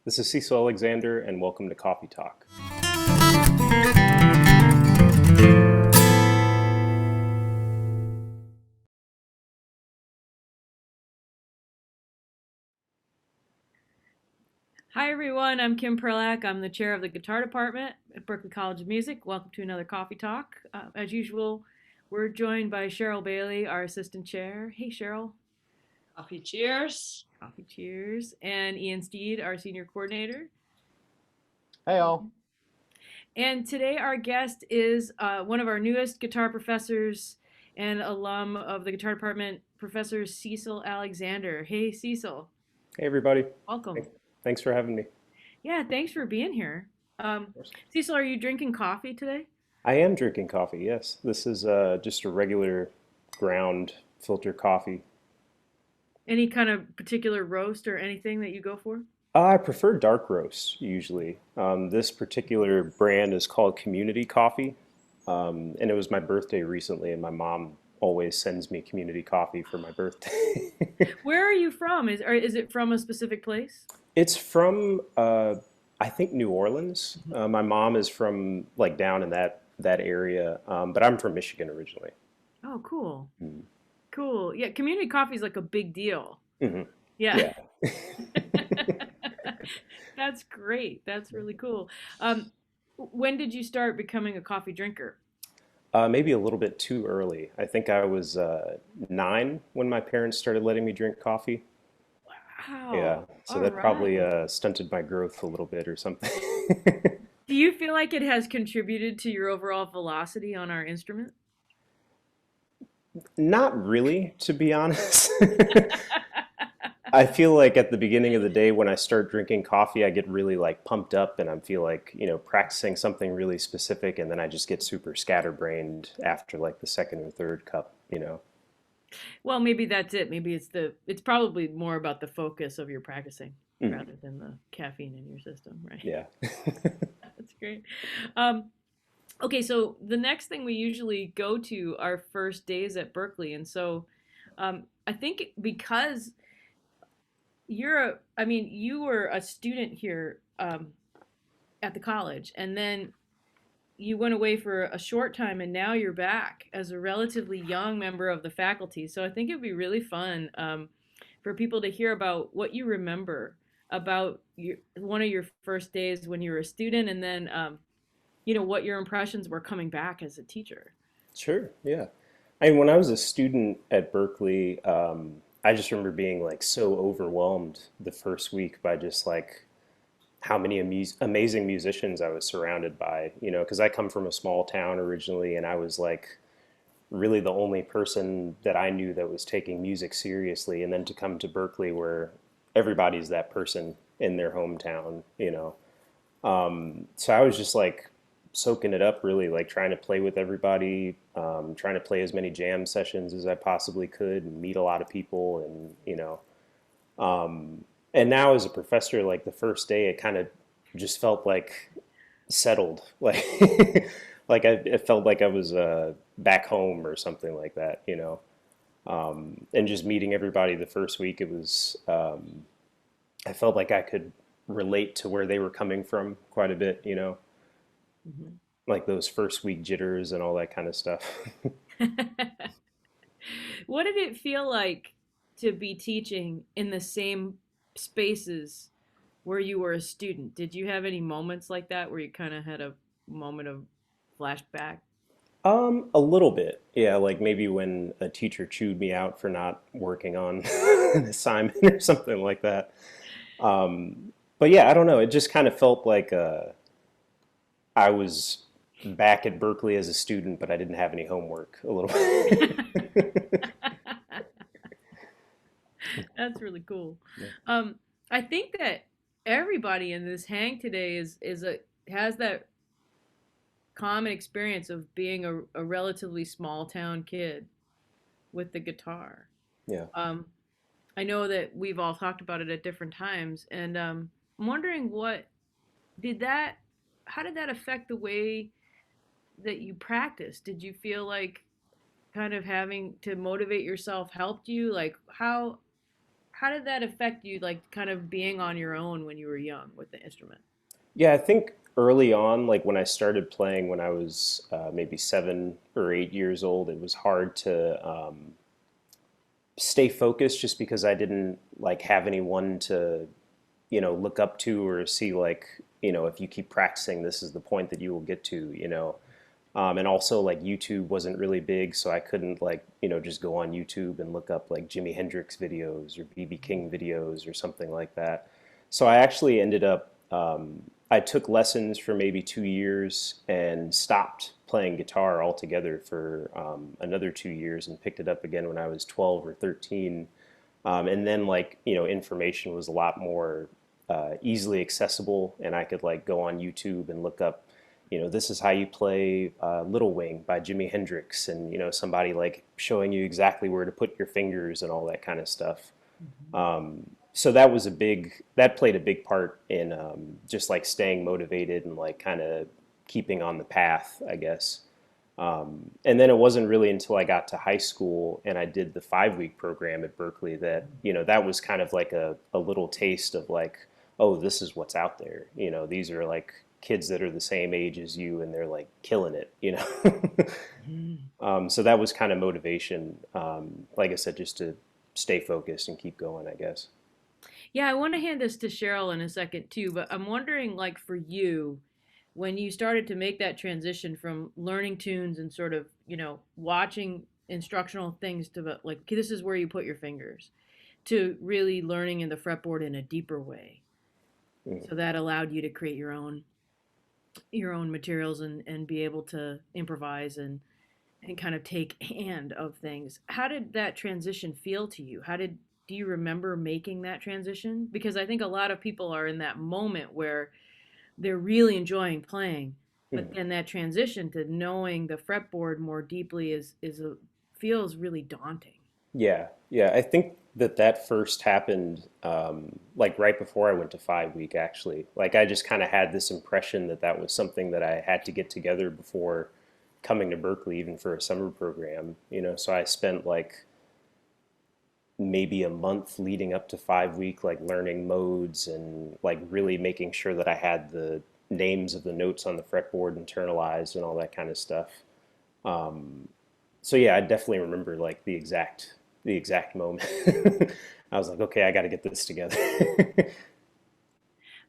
This is Cecil Alexander, and welcome to Coffee Talk. Hi everyone, I'm Kim Perlak. I'm the chair of the guitar department at Berklee College of Music. Welcome to another Coffee Talk. As usual, we're joined by Cheryl Bailey, our assistant chair. Hey Cheryl. Coffee cheers. Coffee cheers. And Ian Steed, our senior coordinator. Hey all. And today our guest is one of our newest guitar professors and alum of the guitar department, Professor Cecil Alexander. Hey Cecil. Hey everybody. Welcome. Thanks for having me. Yeah, thanks for being here. Cecil, are you drinking coffee today? I am drinking coffee, yes. This is just a regular ground filter coffee. Any kind of particular roast or anything that you go for? I prefer dark roast usually. This particular brand is called Community Coffee, and it was my birthday recently, and my mom always sends me community coffee for my birthday. Where are you from? Is it from a specific place? It's from I think New Orleans. My mom is from like down in that area, but I'm from Michigan originally. Oh, cool. Mm. Cool. Yeah, community coffee is like a big deal. Hmm. Yeah. Yeah. That's great. That's really cool. When did you start becoming a coffee drinker? Maybe a little bit too early. I think I was 9 when my parents started letting me drink coffee. Yeah, Wow. so All that probably right. stunted my growth a little bit or something. Do you feel like it has contributed to your overall velocity on our instrument? Not really, to be honest. I feel like at the beginning of the day when I start drinking coffee, I get really like pumped up and I feel like, practicing something really specific, and then I just get super scatterbrained after like the second or third cup. Well, maybe that's it. Maybe it's probably more about the focus of your practicing Mhm. rather than the caffeine in your system, right? Yeah. That's great. Um, okay, so the next thing we usually go to are first days at Berklee, and so I think because I mean, you were a student here at the college, and then you went away for a short time, and now you're back as a relatively young member of the faculty. So I think it'd be really fun for people to hear about what you remember about one of your first days when you were a student, and then what your impressions were coming back as a teacher. Sure, yeah. I mean, when I was a student at Berkeley, I just remember being like so overwhelmed the first week by just like how many amazing musicians I was surrounded by, because I come from a small town originally, and I was like really the only person that I knew that was taking music seriously. And then to come to Berkeley where everybody's that person in their hometown. So I was just like soaking it up, really, like trying to play with everybody, trying to play as many jam sessions as I possibly could, and meet a lot of people, and now as a professor, like the first day, it kind of just felt like settled, like like it felt like I was back home or something like that. And just meeting everybody the first week, it was I felt like I could relate to where they were coming from quite a bit. Mhm. Like those first week jitters and all that kind of stuff. What did it feel like to be teaching in the same spaces where you were a student? Did you have any moments like that where you kind of had a moment of flashback? A little bit, yeah. Like maybe when a teacher chewed me out for not working on an assignment or something like that. But yeah, I don't know. It just kind of felt like I was back at Berkeley as a student, but I didn't have any homework. A little bit. That's really cool. Yeah. Um, I think that everybody in this hang today is a has that common experience of being a relatively small town kid with the guitar. Yeah. Um, I know that we've all talked about it at different times, and I'm wondering did that how did that affect the way that you practice? Did you feel like kind of having to motivate yourself helped you? Like how did that affect you, like kind of being on your own when you were young with the instrument? Yeah, I think early on, like when I started playing when I was maybe 7 or 8 years old, it was hard to stay focused just because I didn't like have anyone to, look up to or see like, if you keep practicing, this is the point that you will get to. And also like YouTube wasn't really big, so I couldn't like, just go on YouTube and look up like Jimi Hendrix videos or BB King videos or something like that. So I actually ended up, I took lessons for maybe 2 years and stopped playing guitar altogether for another 2 years and picked it up again when I was 12 or 13. And then like, information was a lot more easily accessible, and I could like go on YouTube and look up, this is how you play Little Wing by Jimi Hendrix, and somebody like showing you exactly where to put your fingers and all that kind of stuff. Mhm. So that was that played a big part in just like staying motivated and like kind of keeping on the path, I guess. And then it wasn't really until I got to high school and I did the 5 week program at Berklee that, that was kind of like a little taste of like, oh, this is what's out there. These are like kids that are the same age as you and they're like killing it. Mhm. So that was kind of motivation, like I said, just to stay focused and keep going, I guess. Yeah, I want to hand this to Cheryl in a second too, but I'm wondering, like for you, when you started to make that transition from learning tunes and sort of, watching instructional things to like, okay, this is where you put your fingers, to really learning in the fretboard in a deeper way. Mhm. So that allowed you to create your own materials and be able to improvise and kind of take hand of things. How did that transition feel to you? Do you remember making that transition? Because I think a lot of people are in that moment where they're really enjoying playing, but Mhm. then that transition to knowing the fretboard more deeply feels really daunting. Yeah, yeah. I think that first happened like right before I went to 5 week, actually. Like I just kind of had this impression that that was something that I had to get together before coming to Berklee, even for a summer program. So I spent like maybe a month leading up to 5 week, like learning modes and like really making sure that I had the names of the notes on the fretboard internalized and all that kind of stuff. So yeah, I definitely remember like the exact moment. I was like, okay, I got to get this together.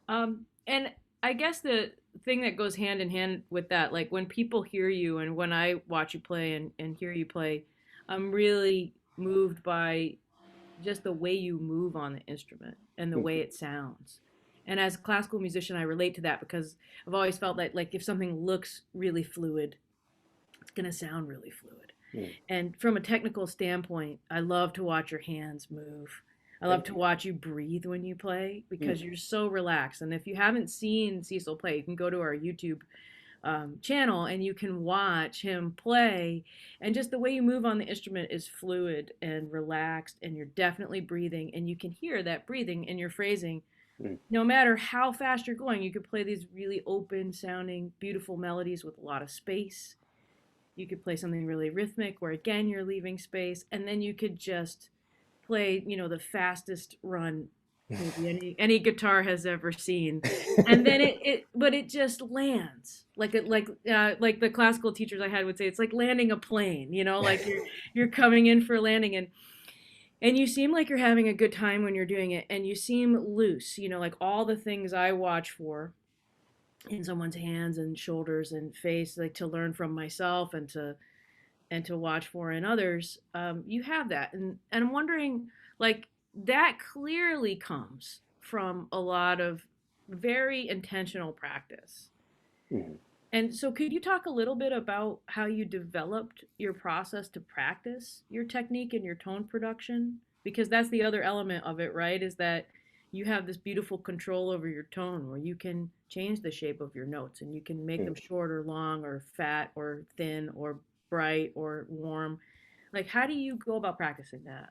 And I guess the thing that goes hand in hand with that, like when people hear you and when I watch you play and hear you play, I'm really moved by just the way you move on the instrument and the way it sounds. And as a classical musician, I relate to that because I've always felt like if something looks really fluid, it's going to sound really fluid. Mm, And from a technical standpoint, I love to watch your hands move. I love thank to you. watch you breathe when you play Mm, because you're so relaxed. And if you haven't seen Cecil play, you can go to our YouTube channel and you can watch him play. And just the way you move on the instrument is fluid and relaxed, and you're definitely breathing. And you can hear that breathing in your phrasing. mm, No matter how fast you're going, you could play these really open sounding, beautiful melodies with a lot of space. You could play something really rhythmic where again you're leaving space, and then you could just play, the fastest run maybe any guitar has ever seen. And then it just lands like the classical teachers I had would say it's like landing a plane, like you're coming in for a landing, and you seem like you're having a good time when you're doing it, and you seem loose, like all the things I watch for in someone's hands and shoulders and face, like to learn from myself and to watch for in others. You have that, and I'm wondering, like, that clearly comes from a lot of very intentional practice. mm. And so, could you talk a little bit about how you developed your process to practice your technique and your tone production? Because that's the other element of it, right? Is that you have this beautiful control over your tone where you can change the shape of your notes and you can make them Mm. short or long or fat or thin or bright or warm. Like, how do you go about practicing that?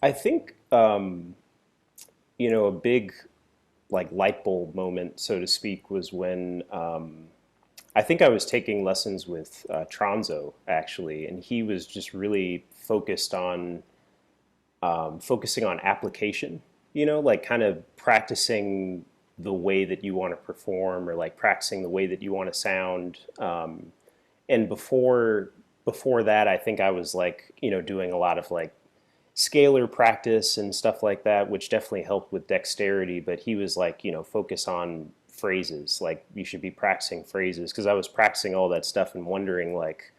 I think a big like light bulb moment, so to speak, was when I think I was taking lessons with Tronzo actually, and he was just really focused on focusing on application, you know, like kind of practicing the way that you want to perform or like practicing the way that you want to sound. And before that, I think I was like, you know, doing a lot of like scalar practice and stuff like that, which definitely helped with dexterity. But he was like, you know, focus on phrases. Like you should be practicing phrases because I was practicing all that stuff and wondering like,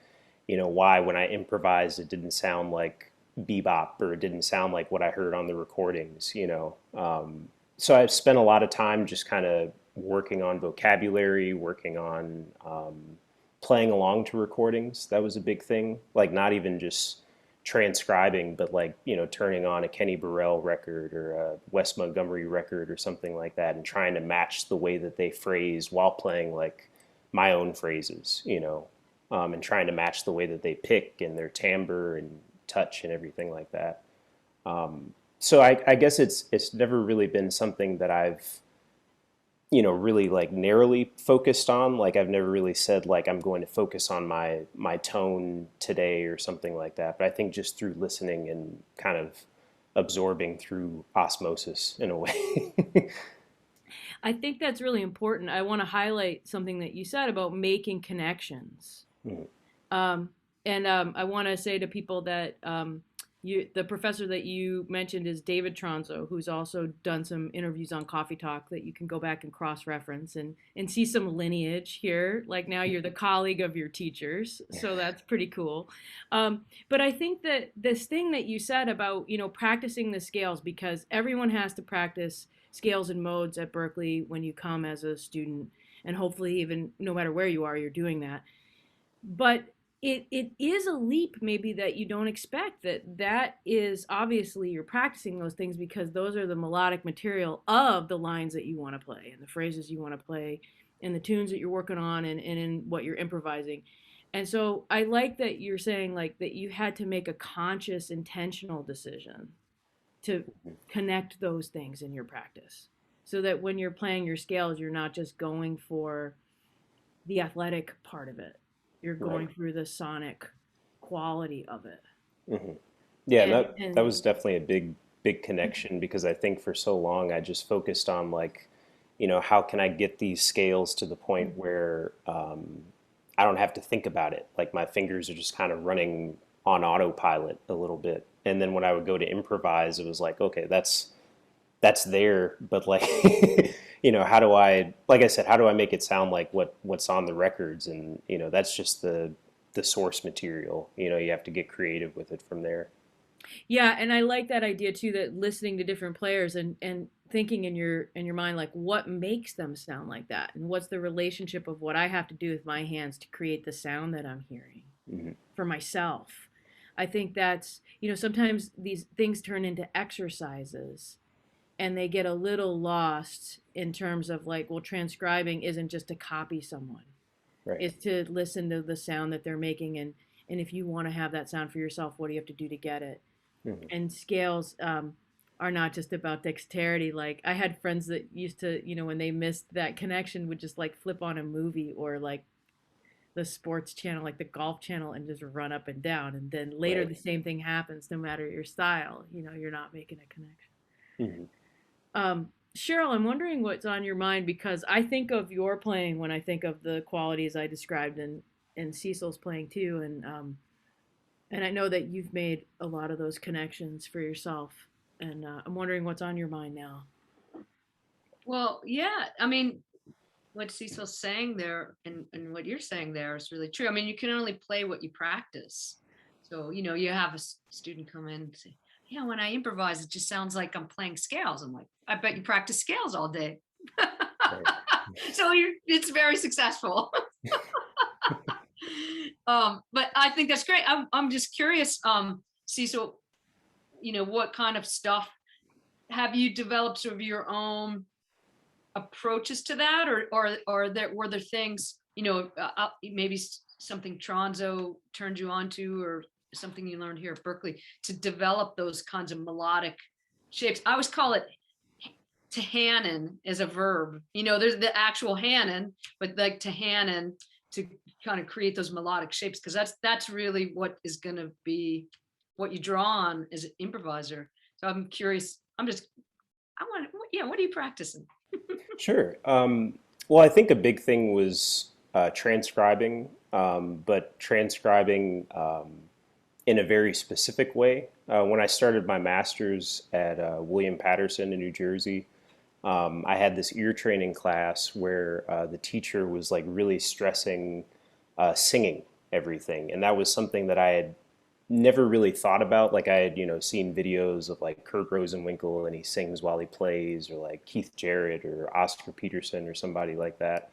you know, why when I improvised it didn't sound like bebop or it didn't sound like what I heard on the recordings, you know. So I've spent a lot of time just kind of working on vocabulary, working on playing along to recordings. That was a big thing. Like not even just transcribing, but like, you know, turning on a Kenny Burrell record or a Wes Montgomery record or something like that and trying to match the way that they phrase while playing like my own phrases, you know, and trying to match the way that they pick and their timbre and touch and everything like that. So I guess it's never really been something that I've, you know, really like narrowly focused on. Like I've never really said like I'm going to focus on my tone today or something like that. But I think just through listening and kind of absorbing through osmosis in a way. I think that's really important. I want to highlight something that you said about making connections. Mhm. Um, and I want to say to people that the professor that you mentioned is David Tronzo, who's also done some interviews on Coffee Talk that you can go back and cross-reference and see some lineage here. Like now you're the colleague of your teachers, so that's pretty cool. But I think that this thing that you said about, you know, practicing the scales, because everyone has to practice scales and modes at Berklee when you come as a student, and hopefully even no matter where you are, you're doing that. But it is a leap maybe that you don't expect, that is obviously you're practicing those things because those are the melodic material of the lines that you want to play and the phrases you want to play and the tunes that you're working on and in what you're improvising. And so I like that you're saying like that you had to make a conscious intentional decision to connect those things in your practice so that when you're playing your scales you're not just going for the athletic part of it. You're Right. going through the sonic quality of it. Hmm. Yeah, and that And was definitely a big connection because I think for so long I just focused on like, you know, how can I get these scales to the point where I don't have to think about it. Like my fingers are just kind of running on autopilot a little bit. And then when I would go to improvise, it was like, okay, that's there, but like, you know, how do I, like I said, how do I make it sound like what's on the records? And you know, that's just the source material. You know, you have to get creative with it from there. yeah, and I like that idea too, that listening to different players and thinking in your mind like what makes them sound like that and what's the relationship of what I have to do with my hands to create the sound that I'm hearing Hmm. for myself. I think that's, you know, sometimes these things turn into exercises and they get a little lost in terms of like, well, transcribing isn't just to copy someone. Right. Is to listen to the sound that they're making and if you want to have that sound for yourself, what do you have to do to get it? Hmm. And scales are not just about dexterity. Like I had friends that used to, you know, when they missed that connection, would just like flip on a movie or like the sports channel, like the golf channel, and just run up and down. And then later Right. the same thing happens, no matter your style. You know, you're not making a connection. Hmm. Cheryl, I'm wondering what's on your mind because I think of your playing when I think of the qualities I described in Cecil's playing too, and I know that you've made a lot of those connections for yourself, and I'm wondering what's on your mind now. Well, yeah, I mean, what Cecil's saying there and what you're saying there is really true. I mean, you can only play what you practice. So, you know, you have a student come in and say, yeah, when I improvise, it just sounds like I'm playing scales. I'm like, I bet you practice scales all day. Right. So it's very successful. But I think that's great. I'm just curious, Cecil, you know, what kind of stuff have you developed sort of your own approaches to that, or were there things, you know, maybe something Tronzo turned you on to, or something you learned here at Berklee to develop those kinds of melodic shapes? I always call it to Hannon as a verb. You know, there's the actual Hannon, but like to Hannon to kind of create those melodic shapes, because that's really what is going to be what you draw on as an improviser. I'm curious. I want, yeah, what are you practicing? Sure. Well, I think a big thing was transcribing, but transcribing in a very specific way. When I started my master's at William Patterson in New Jersey, I had this ear training class where the teacher was like really stressing singing everything, and that was something that I had never really thought about. Like I had, seen videos of like Kurt Rosenwinkel and he sings while he plays, or like Keith Jarrett or Oscar Peterson or somebody like that.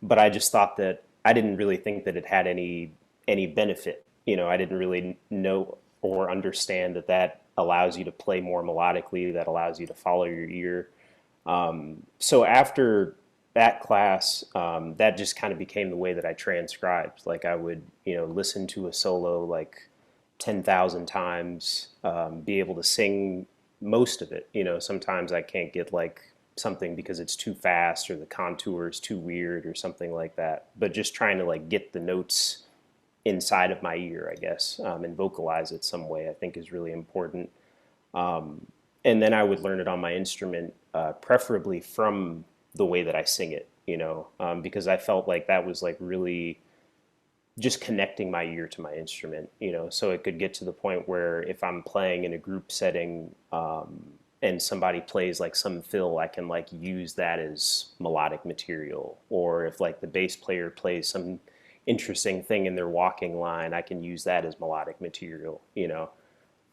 But I just thought that I didn't really think that it had any benefit. I didn't really know or understand that that allows you to play more melodically, that allows you to follow your ear. So after that class, that just kind of became the way that I transcribed. Like I would, listen to a solo like 10,000 times, be able to sing most of it. Sometimes I can't get like something because it's too fast or the contour is too weird or something like that. But just trying to like get the notes inside of my ear, I guess, and vocalize it some way, I think is really important. And then I would learn it on my instrument, preferably from the way that I sing it, because I felt like that was like really just connecting my ear to my instrument, so it could get to the point where if I'm playing in a group setting, and somebody plays like some fill, I can like use that as melodic material. Or if like the bass player plays some interesting thing in their walking line, I can use that as melodic material.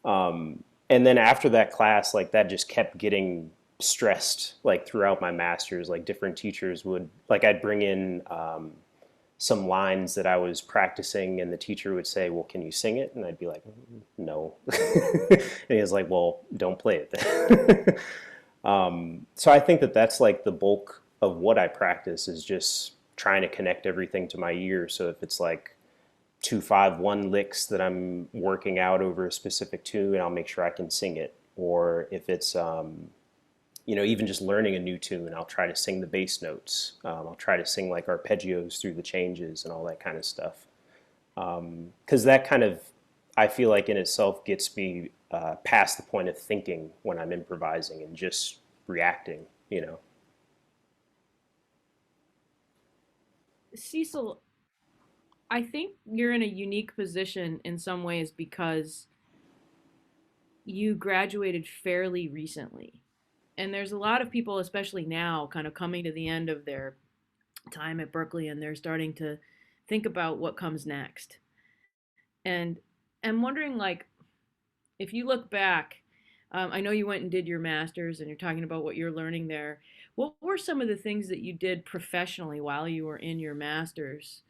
And then after that class, like that just kept getting stressed like throughout my masters. Like different teachers would like I'd bring in some lines that I was practicing, and the teacher would say, "Well, can you sing it?" And I'd be like, "No." And he was like, "Well, don't play it then." So I think that that's like the bulk of what I practice is just trying to connect everything to my ear. So if it's like 2-5-1 licks that I'm working out over a specific tune, I'll make sure I can sing it. Or if it's even just learning a new tune, I'll try to sing the bass notes. I'll try to sing like arpeggios through the changes and all that kind of stuff. Because that kind of, I feel like in itself gets me past the point of thinking when I'm improvising and just reacting. Cecil, I think you're in a unique position in some ways because you graduated fairly recently. And there's a lot of people, especially now, kind of coming to the end of their time at Berklee and they're starting to think about what comes next. And I'm wondering, like, if you look back, I know you went and did your master's and you're talking about what you're learning there. What were some of the things that you did professionally while you were in your master's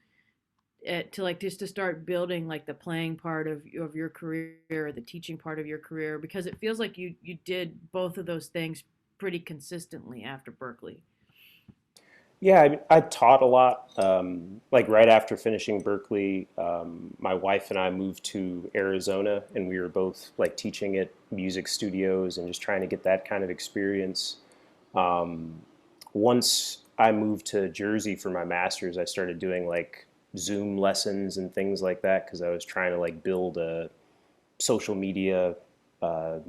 to like just to start building like the playing part of your career or the teaching part of your career? Because it feels like you did both of those things pretty consistently after Berklee. Yeah, I taught a lot. Like right after finishing Berklee, my wife and I moved to Arizona, and we were both like teaching at music studios and just trying to get that kind of experience. Um, Once I moved to Jersey for my master's, I started doing like Zoom lessons and things like that because I was trying to like build a social media uh,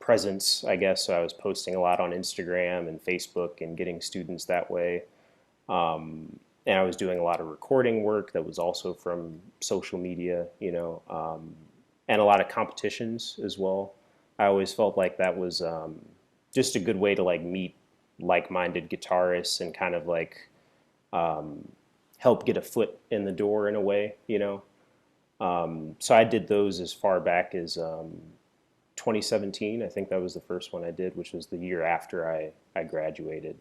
presence, I guess. So I was posting a lot on Instagram and Facebook and getting students that way. And I was doing a lot of recording work that was also from social media, and a lot of competitions as well. I always felt like that was just a good way to like meet like-minded guitarists and kind of like um, help get a foot in the door in a way. So I did those as far back as 2017. I think that was the first one I did, which was the year after I graduated.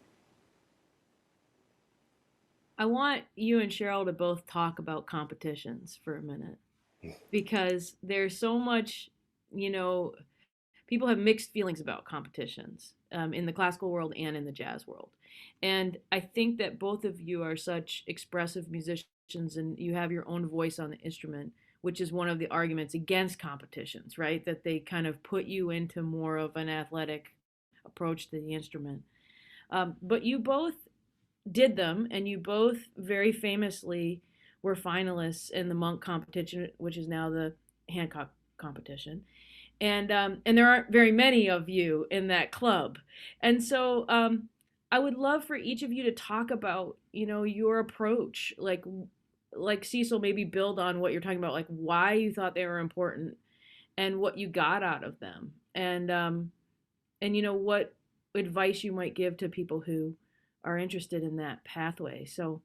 I want you and Cheryl to both talk about competitions for a minute because there's so much, you know, people have mixed feelings about competitions in the classical world and in the jazz world. And I think that both of you are such expressive musicians and you have your own voice on the instrument, which is one of the arguments against competitions, right? That they kind of put you into more of an athletic approach to the instrument. But you both did them, and you both very famously were finalists in the Monk competition, which is now the Hancock competition. and there aren't very many of you in that club. And so I would love for each of you to talk about, your approach, like Cecil, maybe build on what you're talking about, like why you thought they were important and what you got out of them, and what advice you might give to people who are interested in that pathway. So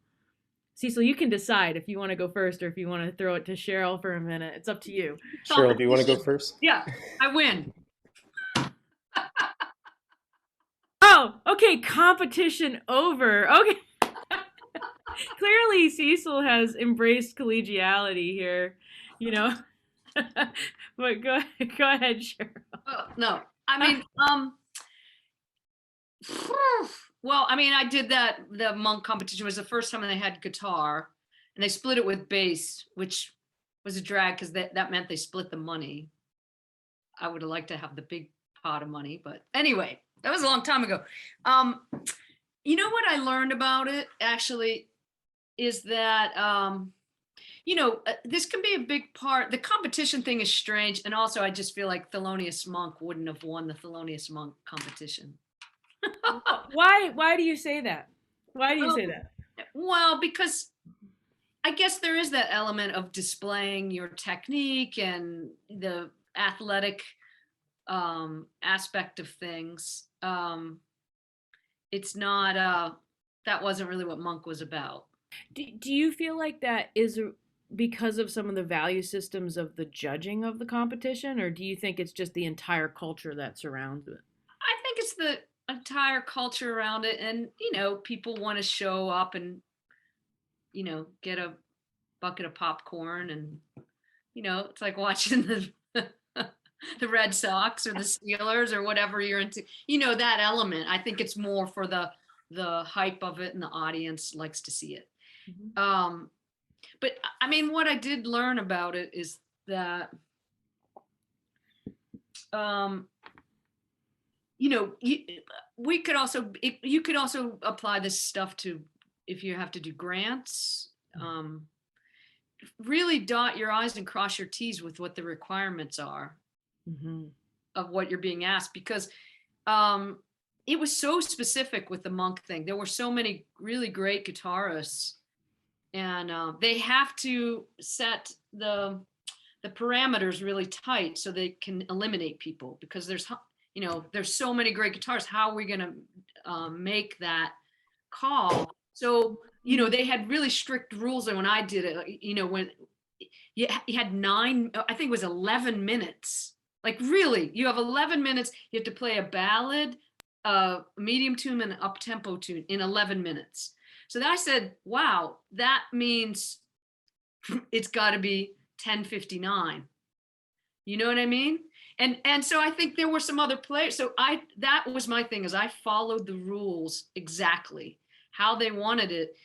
Cecil, you can decide if you want to go first or if you want to throw it to Cheryl for a minute. It's up to you. Cheryl, do you want to go first? Yeah, I win. Oh, okay. Competition over. Okay. Clearly, Cecil has embraced collegiality here, you know. But go ahead, Cheryl. No, I mean, well, I mean, I did the monk competition was the first time they had guitar, and they split it with bass, which was a drag because that meant they split the money. I would have liked to have the big pot of money, but anyway, that was a long time ago. You know what I learned about it actually is that this can be a big part. The competition thing is strange, and also I just feel like Thelonious Monk wouldn't have won the Thelonious Monk competition. Why do you say that? Why do you say that? Well, because I guess there is that element of displaying your technique and the athletic aspect of things. It's not that wasn't really what Monk was about. Do you feel like that is because of some of the value systems of the judging of the competition, or do you think it's just the entire culture that surrounds it? I think it's the entire culture around it, and people want to show up and get a bucket of popcorn, and it's like watching the Red Sox or the Steelers or whatever you're into. That element. I think it's more for the hype of it, and the audience likes to see it. Mm-hmm. But I mean, what I did learn about it is that you could also apply this stuff to if you have to do grants. Really dot your I's and cross your T's with what the requirements are of what you're being asked, because it was so specific with the Monk thing. There were so many really great guitarists, and they have to set the parameters really tight so they can eliminate people, because there's so many great guitarists. How are we going to make that call? So they had really strict rules, and when I did it, when you had 9, I think it was 11 minutes. Like, really, you have 11 minutes. You have to play a ballad, a medium tune, and an up-tempo tune in 11 minutes. So then I said, wow, that means it's got to be 10:59. You know what I mean? And so I think there were some other players. So that was my thing, is I followed the rules exactly how they wanted it,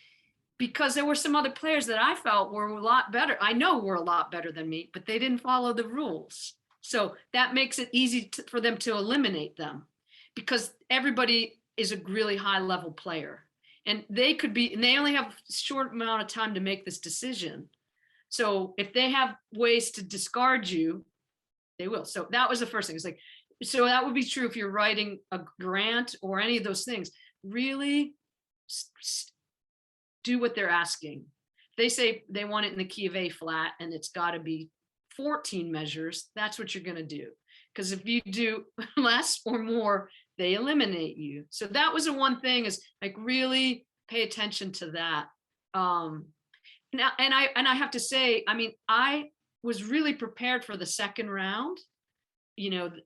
because there were some other players that I felt were a lot better. I know were a lot better than me, but they didn't follow the rules. So that makes it easy for them to eliminate them, because everybody is a really high level player, and they only have a short amount of time to make this decision. So if they have ways to discard you, they will. So that was the first thing. It's like, so that would be true if you're writing a grant or any of those things. Really do what they're asking. They say they want it in the key of A flat, and it's got to be 14 measures. That's what you're going to do. Because if you do less or more, they eliminate you. So that was the one thing, is like, really pay attention to that. Now, and I have to say, I mean, I was really prepared for the second round, and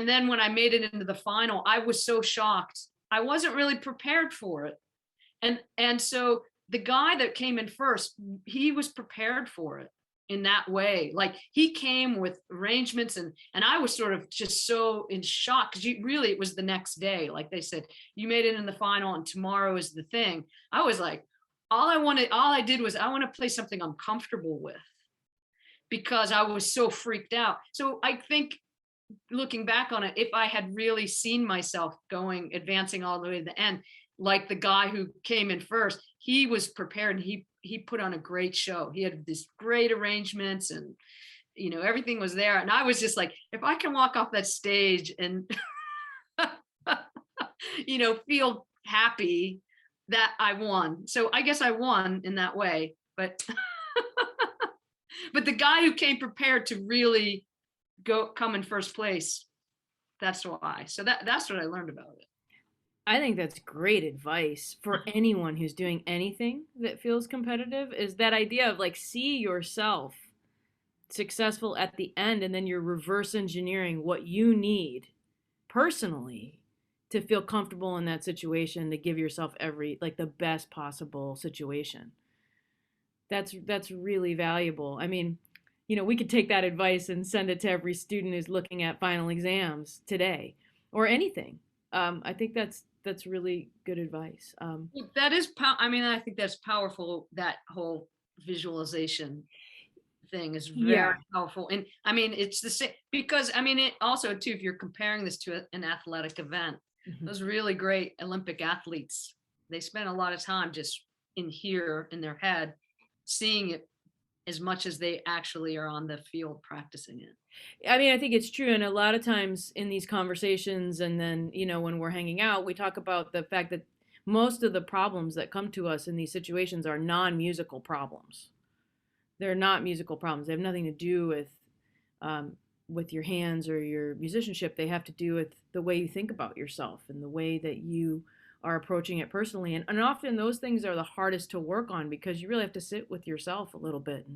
then when I made it into the final, I was so shocked. I wasn't really prepared for it. And so the guy that came in first, he was prepared for it in that way. Like, he came with arrangements, and I was sort of just so in shock, because it was the next day. Like they said, you made it in the final and tomorrow is the thing. I was like, all I did was I want to play something I'm comfortable with, because I was so freaked out. So I think, looking back on it, if I had really seen myself advancing all the way to the end, like the guy who came in first, he was prepared. He put on a great show. He had these great arrangements, and everything was there. And I was just like, if I can walk off that stage and, feel happy that I won. So I guess I won in that way, but, but the guy who came prepared to really come in first place, that's why. So that's what I learned about it. I think that's great advice for anyone who's doing anything that feels competitive, is that idea of like, see yourself successful at the end, and then you're reverse engineering what you need personally to feel comfortable in that situation, to give yourself the best possible situation. That's really valuable. I mean, we could take that advice and send it to every student who's looking at final exams today or anything. I think that's really good advice. That is, I think that's powerful. That whole visualization thing is very powerful. And I mean, it's the same because it also too, if you're comparing this to an athletic event, those really great Olympic athletes, they spend a lot of time just in their head, seeing it as much as they actually are on the field practicing it. I mean, I think it's true. And a lot of times in these conversations, and then, when we're hanging out, we talk about the fact that most of the problems that come to us in these situations are non-musical problems. They're not musical problems. They have nothing to do with your hands or your musicianship. They have to do with the way you think about yourself and the way that you are approaching it personally. And often those things are the hardest to work on, because you really have to sit with yourself a little bit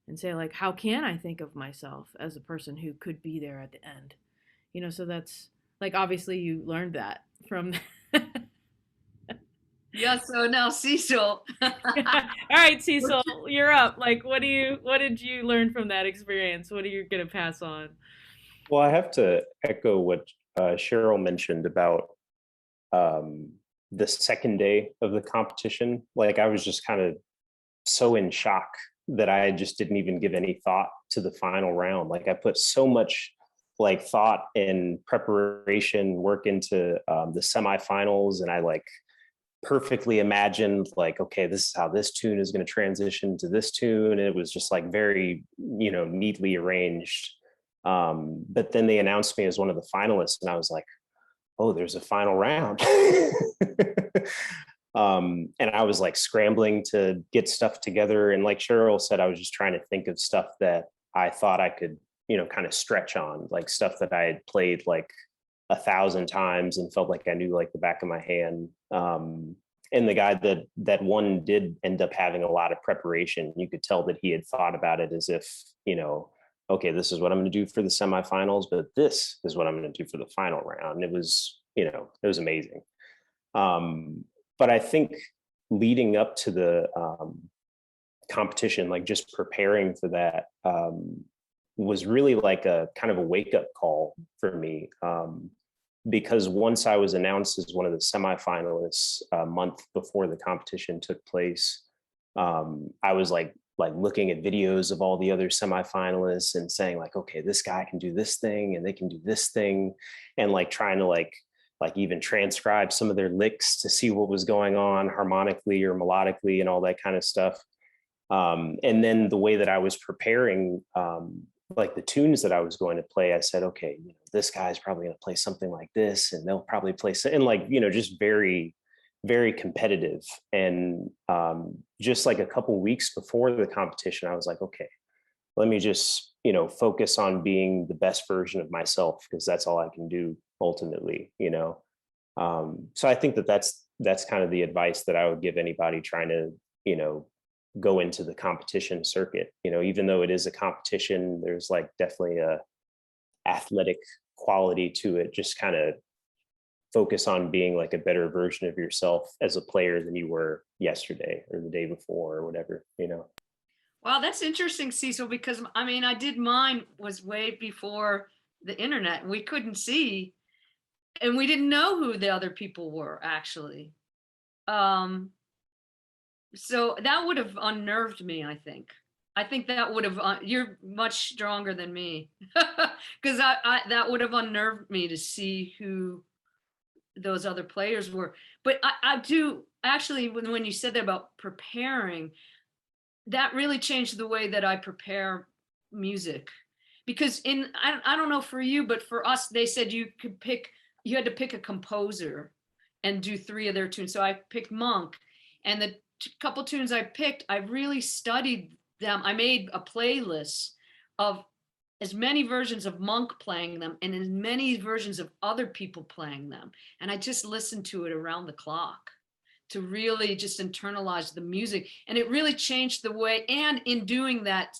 and say, like, how can I think of myself as a person who could be there at the end? So that's like, obviously you learned that from. Yeah. So now Cecil. All right, Cecil, you're up. Like, what did you learn from that experience? What are you going to pass on? Well, I have to echo what Cheryl mentioned about the second day of the competition. Like, I was just kind of so in shock that I just didn't even give any thought to the final round. Like, I put so much like thought and preparation work into the semifinals, and I like perfectly imagined like, okay, this is how this tune is going to transition to this tune. And it was just like very, neatly arranged. But then they announced me as one of the finalists, and I was like, oh, there's a final round. And I was like scrambling to get stuff together. And like Cheryl said, I was just trying to think of stuff that I thought I could, kind of stretch on, like stuff that I had played like 1,000 times and felt like I knew like the back of my hand. And the guy that won did end up having a lot of preparation. You could tell that he had thought about it as if, okay, this is what I'm going to do for the semifinals, but this is what I'm going to do for the final round. And it was amazing. But I think leading up to the competition, like just preparing for that, was really like a kind of a wake up call for me. Because once I was announced as one of the semifinalists a month before the competition took place, I was like looking at videos of all the other semifinalists and saying like, okay, this guy can do this thing and they can do this thing, and like trying to like even transcribe some of their licks to see what was going on harmonically or melodically and all that kind of stuff. And then the way that I was preparing, like the tunes that I was going to play, I said, okay, this guy's probably going to play something like this, and they'll probably play, and like, just very, very competitive. And just like a couple weeks before the competition, I was like, okay, let me just, focus on being the best version of myself, because that's all I can do ultimately, So I think that's kind of the advice that I would give anybody trying to, go into the competition circuit. Even though it is a competition, there's like definitely a athletic quality to it. Just kind of focus on being like a better version of yourself as a player than you were yesterday or the day before or whatever. Wow, that's interesting, Cecil, because I did mine was way before the internet. We couldn't see, and we didn't know who the other people were actually. So that would have unnerved me, I think. I think that would have, you're much stronger than me, because I that would have unnerved me to see who those other players were. But I do actually, when you said that about preparing, that really changed the way that I prepare music? Because I don't know for you, but for us, they said you had to pick a composer and do 3 of their tunes. So I picked Monk, and the couple tunes I picked, I really studied them. I made a playlist of as many versions of Monk playing them and as many versions of other people playing them. And I just listened to it around the clock to really just internalize the music. And it really changed the way, and in doing that,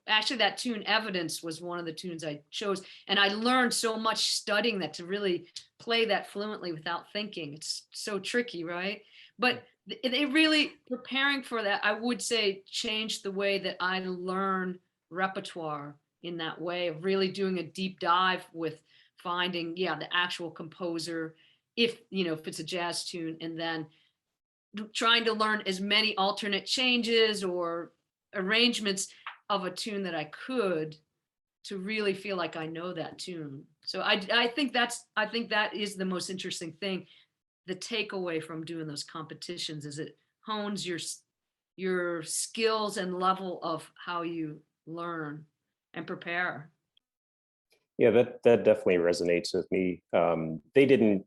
actually that tune Evidence was one of the tunes I chose. And I learned so much studying that to really play that fluently without thinking. It's so tricky, right? But it really, preparing for that, I would say, changed the way that I learn repertoire, in that way of really doing a deep dive with finding, the actual composer, if it's a jazz tune, and then trying to learn as many alternate changes or arrangements of a tune that I could, to really feel like I know that tune. So I think that is the most interesting thing. The takeaway from doing those competitions is it hones your skills and level of how you learn and prepare. Yeah, that definitely resonates with me. They didn't,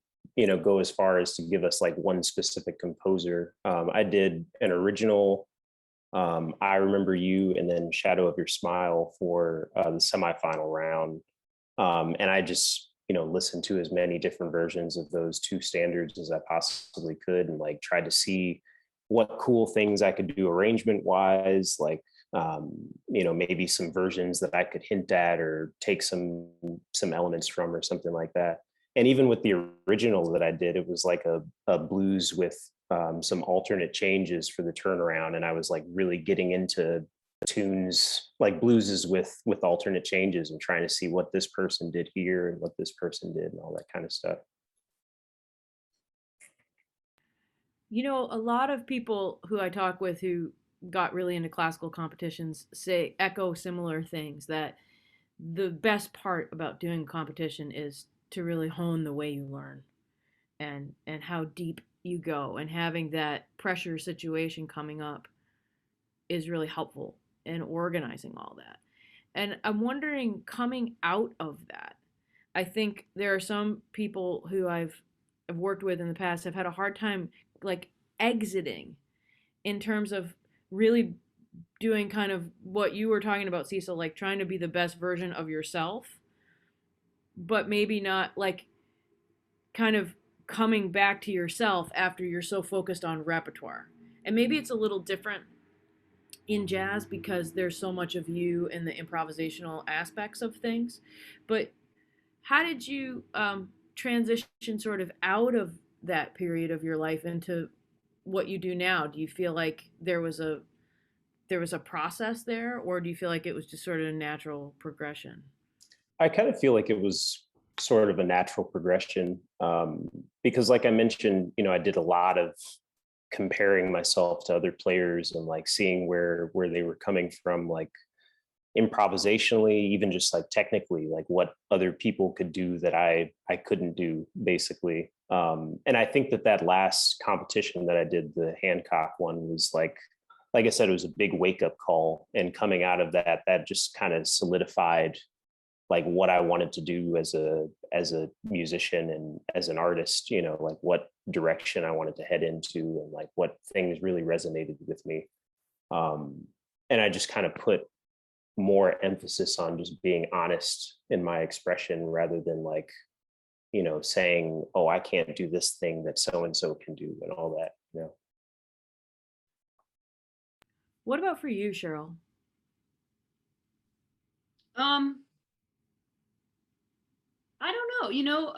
go as far as to give us like one specific composer. I did an original, I Remember You, and then Shadow of Your Smile for the semifinal round. And I just, listened to as many different versions of those 2 standards as I possibly could, and like tried to see what cool things I could do arrangement wise, like maybe some versions that I could hint at or take some elements from or something like that. And even with the original that I did, it was like a blues with some alternate changes for the turnaround, and I was like really getting into tunes like blueses with alternate changes and trying to see what this person did here and what this person did and all that kind of stuff. A lot of people who I talk with who got really into classical competitions echo similar things, that the best part about doing competition is to really hone the way you learn and how deep you go, and having that pressure situation coming up is really helpful in organizing all that. And I'm wondering, coming out of that, I think there are some people who I've worked with in the past have had a hard time like exiting, in terms of really doing kind of what you were talking about, Cecil, like trying to be the best version of yourself, but maybe not like kind of coming back to yourself after you're so focused on repertoire. And maybe it's a little different in jazz because there's so much of you in the improvisational aspects of things. But how did you transition sort of out of that period of your life into what you do now? Do you feel like there was a process there, or do you feel like it was just sort of a natural progression? I kind of feel like it was sort of a natural progression, because like I mentioned, I did a lot of comparing myself to other players and like seeing where they were coming from, like improvisationally, even just like technically, like what other people could do that I couldn't do, basically. And I think that last competition that I did, the Hancock one, was like I said, it was a big wake up call. And coming out of that just kind of solidified like what I wanted to do as a musician and as an artist, like what direction I wanted to head into and like what things really resonated with me. And I just kind of put more emphasis on just being honest in my expression rather than like, saying, oh, I can't do this thing that so and so can do and all that. What about for you, Cheryl? Um, I don't know.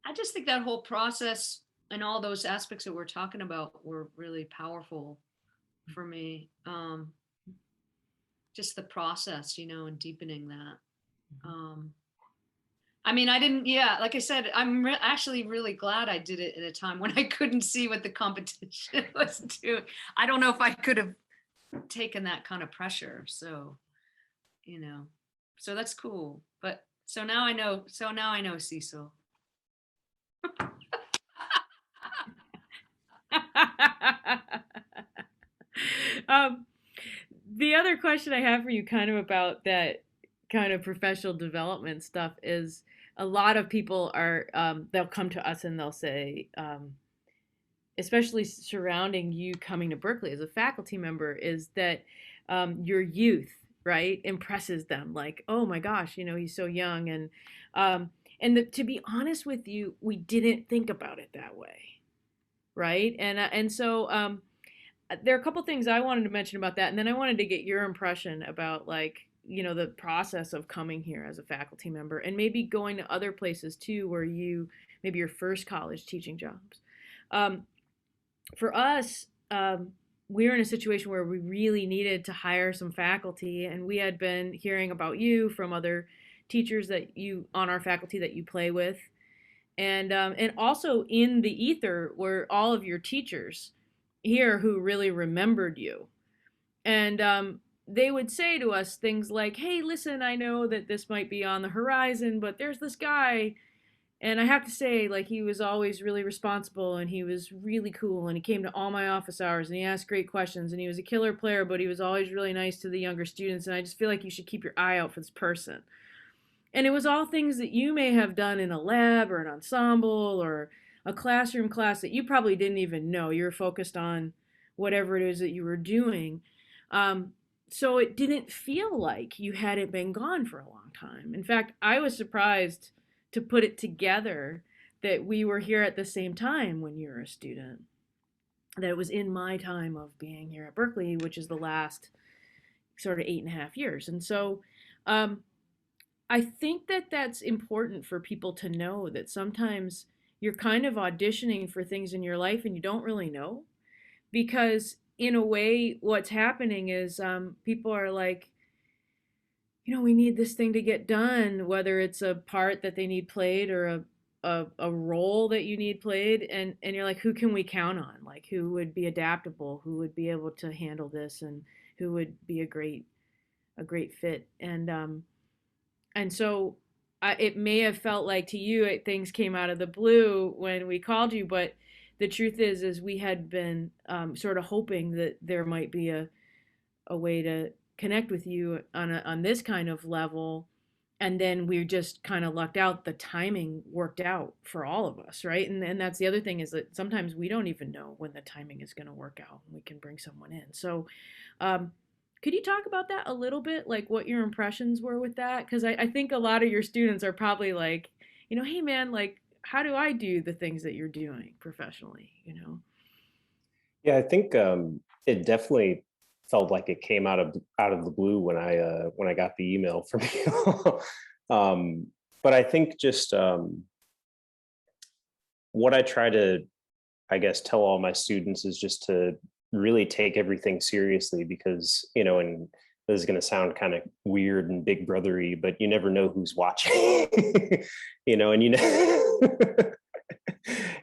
I just think that whole process and all those aspects that we're talking about were really powerful for me. Just the process, and deepening that. Um, I mean, I didn't, yeah, like I said, actually really glad I did it at a time when I couldn't see what the competition was doing. I don't know if I could have taken that kind of pressure. So, you know, so that's cool. But so now I know Cecil. um, The other question I have for you, kind of about that kind of professional development stuff, is a lot of people are, they'll come to us and they'll say, especially surrounding you coming to Berklee as a faculty member, is that your youth, right, impresses them. Like, oh my gosh, he's so young, to be honest with you, we didn't think about it that way, right? And so there are a couple things I wanted to mention about that, and then I wanted to get your impression about, like, the process of coming here as a faculty member, and maybe going to other places too, where maybe your first college teaching jobs. Um, for us, we were in a situation where we really needed to hire some faculty, and we had been hearing about you from other teachers that you on our faculty that you play with, and also in the ether were all of your teachers here who really remembered you. And they would say to us things like, hey, listen, I know that this might be on the horizon, but there's this guy. And I have to say, like, he was always really responsible, and he was really cool, and he came to all my office hours, and he asked great questions, and he was a killer player, but he was always really nice to the younger students. And I just feel like you should keep your eye out for this person. And it was all things that you may have done in a lab or an ensemble or a classroom class that you probably didn't even know. You were focused on whatever it is that you were doing. So it didn't feel like you hadn't been gone for a long time. In fact, I was surprised to put it together that we were here at the same time when you were a student. That it was in my time of being here at Berklee, which is the last sort of 8.5 years. And so I think that that's important for people to know, that sometimes you're kind of auditioning for things in your life and you don't really know. Because in a way, what's happening is people are like, we need this thing to get done, whether it's a part that they need played or a role that you need played. And you're like, who can we count on? Like, who would be adaptable, who would be able to handle this, and who would be a great fit. And so it may have felt like to you things came out of the blue when we called you, but the truth is we had been sort of hoping that there might be a way to connect with you on this kind of level, and then we just kind of lucked out. The timing worked out for all of us, right? And that's the other thing, is that sometimes we don't even know when the timing is going to work out and we can bring someone in. So could you talk about that a little bit, like what your impressions were with that? Because I think a lot of your students are probably like, hey man, like, how do I do the things that you're doing professionally? Yeah, I think it definitely felt like it came out of the blue when I got the email from you. But I think just what I try to, I guess, tell all my students is just to really take everything seriously, because and this is going to sound kind of weird and big brothery, but you never know who's watching. And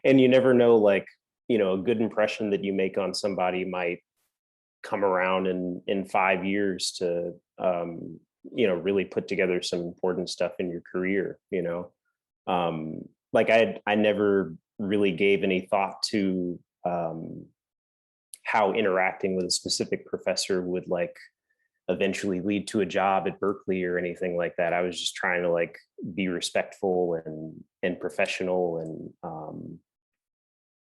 and you never know, like, a good impression that you make on somebody might come around in 5 years to really put together some important stuff in your career. Like I never really gave any thought to how interacting with a specific professor would, like, eventually lead to a job at Berklee or anything like that. I was just trying to, like, be respectful and professional, and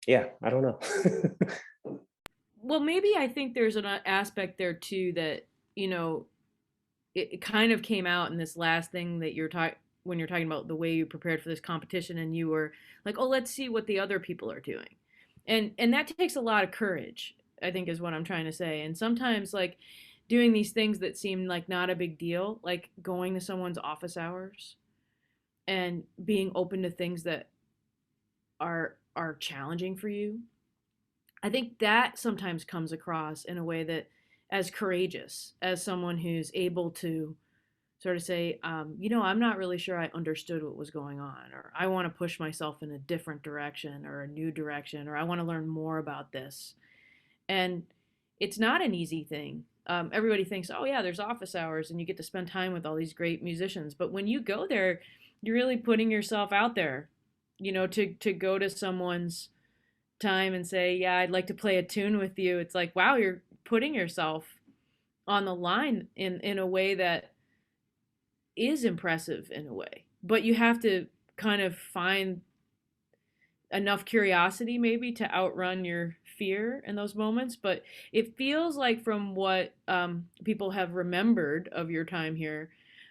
yeah, I don't know. Well, maybe I think there's an aspect there too that, it kind of came out in this last thing that you're talking, when you're talking about the way you prepared for this competition, and you were like, oh, let's see what the other people are doing. And that takes a lot of courage, I think, is what I'm trying to say. And sometimes, like, doing these things that seem like not a big deal, like going to someone's office hours and being open to things that are challenging for you. I think that sometimes comes across in a way that, as courageous as someone who's able to sort of say, I'm not really sure I understood what was going on, or I want to push myself in a different direction or a new direction, or I want to learn more about this. And it's not an easy thing. Everybody thinks, oh yeah, there's office hours and you get to spend time with all these great musicians. But when you go there, you're really putting yourself out there, to go to someone's time and say, yeah, I'd like to play a tune with you. It's like, wow, you're putting yourself on the line in a way that is impressive in a way. But you have to kind of find enough curiosity maybe to outrun your fear in those moments. But it feels like from what people have remembered of your time here,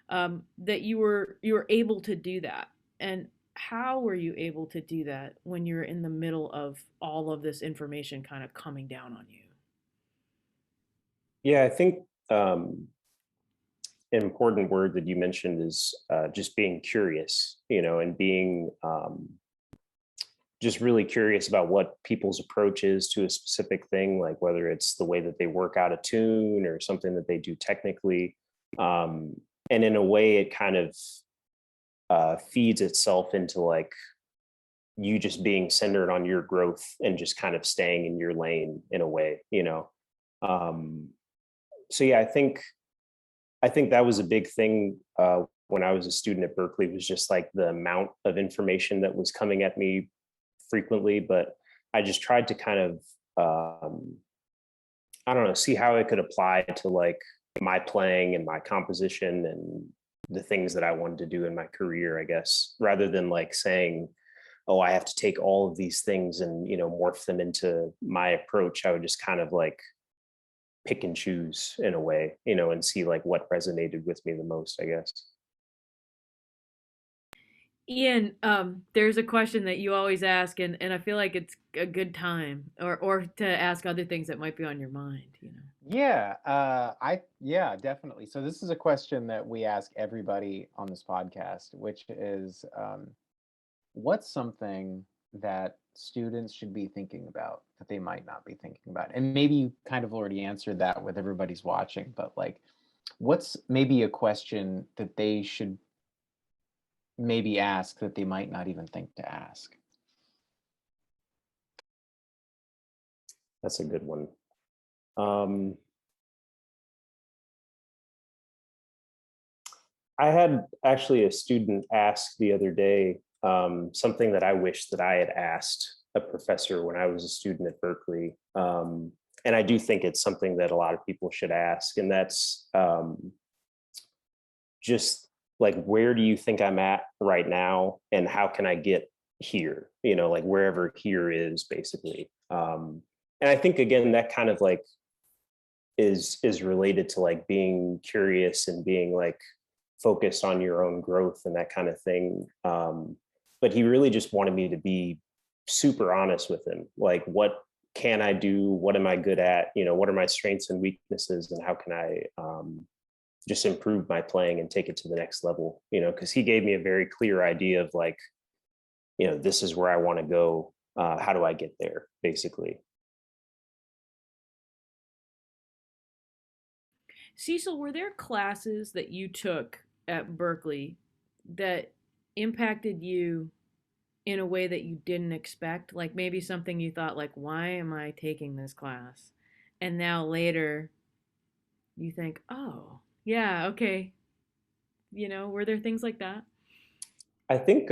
that you were able to do that. And how were you able to do that when you're in the middle of all of this information kind of coming down on you? Yeah, I think an important word that you mentioned is just being curious, and being just really curious about what people's approach is to a specific thing, like whether it's the way that they work out a tune or something that they do technically. And in a way, it kind of feeds itself into like you just being centered on your growth and just kind of staying in your lane in a way. Um, so yeah, I think that was a big thing when I was a student at Berklee, was just like the amount of information that was coming at me frequently. But I just tried to kind of I don't know, see how it could apply to like my playing and my composition and the things that I wanted to do in my career, I guess, rather than like saying, oh, I have to take all of these things and morph them into my approach. I would just kind of like pick and choose in a way, and see like what resonated with me the most, I guess. Ian, there's a question that you always ask, and I feel like it's a good time, or to ask other things that might be on your mind. Yeah, definitely. So this is a question that we ask everybody on this podcast, which is, what's something that students should be thinking about that they might not be thinking about? And maybe you kind of already answered that with everybody's watching, but like, what's maybe a question that they should maybe ask that they might not even think to ask? That's a good one. Um, I had actually a student ask the other day something that I wish that I had asked a professor when I was a student at Berklee. And I do think it's something that a lot of people should ask. And that's just like, where do you think I'm at right now? And how can I get here? Like wherever here is basically. And I think, again, that kind of like is related to like being curious and being like focused on your own growth and that kind of thing. But he really just wanted me to be super honest with him. Like, what can I do? What am I good at? What are my strengths and weaknesses? And how can I just improve my playing and take it to the next level? Because he gave me a very clear idea of like, this is where I want to go. How do I get there, basically? Cecil, were there classes that you took at Berklee that impacted you in a way that you didn't expect? Like maybe something you thought like, why am I taking this class? And now later you think, oh, yeah, okay. Were there things like that? I think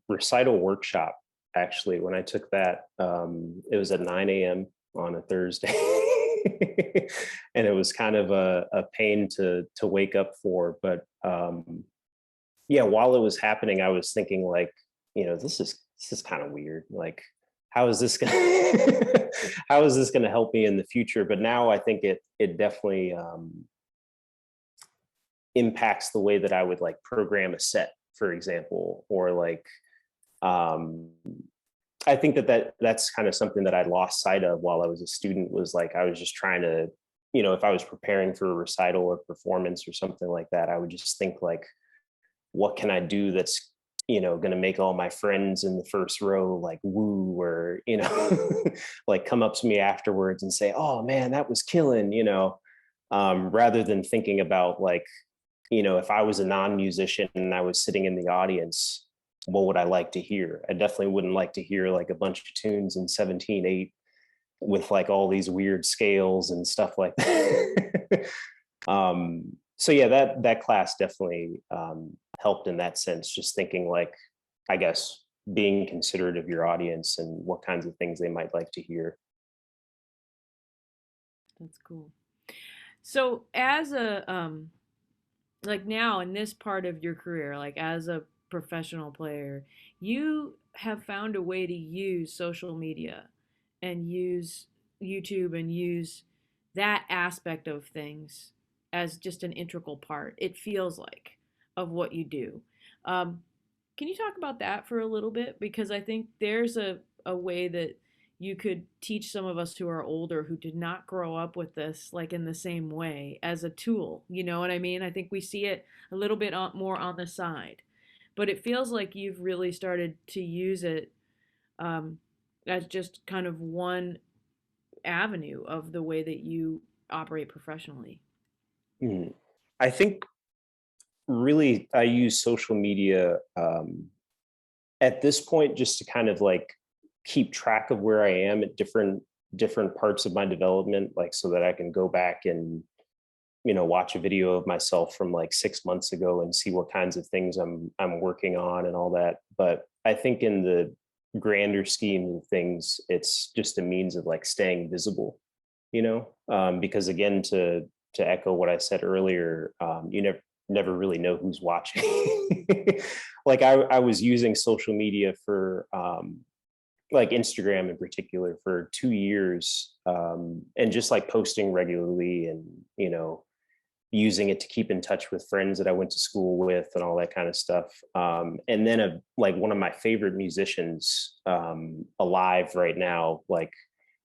recital workshop, actually, when I took that, it was at 9 a.m. on a Thursday. And it was kind of a pain to wake up for. But yeah, while it was happening, I was thinking like, this is kind of weird. Like, how is this gonna how is this gonna help me in the future? But now I think it definitely impacts the way that I would like program a set, for example, or like um I think that's kind of something that I lost sight of while I was a student, was like I was just trying to, if I was preparing for a recital or performance or something like that, I would just think like, what can I do that's going to make all my friends in the first row like woo, or like come up to me afterwards and say, oh man, that was killing, rather than thinking about like, if I was a non-musician and I was sitting in the audience, what would I like to hear? I definitely wouldn't like to hear like a bunch of tunes in 17/8 with like all these weird scales and stuff like that. So yeah, that class definitely helped in that sense, just thinking like, I guess, being considerate of your audience and what kinds of things they might like to hear. That's cool. So as a like now in this part of your career, like as a professional player, you have found a way to use social media and use YouTube and use that aspect of things as just an integral part, it feels like, of what you do. Um, can you talk about that for a little bit? Because I think there's a way that you could teach some of us who are older who did not grow up with this like in the same way as a tool. You know what I mean? I think we see it a little bit more on the side, but it feels like you've really started to use it um, as just kind of one avenue of the way that you operate professionally. Mm. I think really I use social media at this point just to kind of like keep track of where I am at different parts of my development, like so that I can go back and watch a video of myself from like 6 months ago and see what kinds of things I'm working on and all that. But I think in the grander scheme of things, it's just a means of like staying visible, because again, to echo what I said earlier, you never really know who's watching. Like I was using social media for like Instagram in particular for 2 years, and just like posting regularly and using it to keep in touch with friends that I went to school with and all that kind of stuff. And then like one of my favorite musicians alive right now, like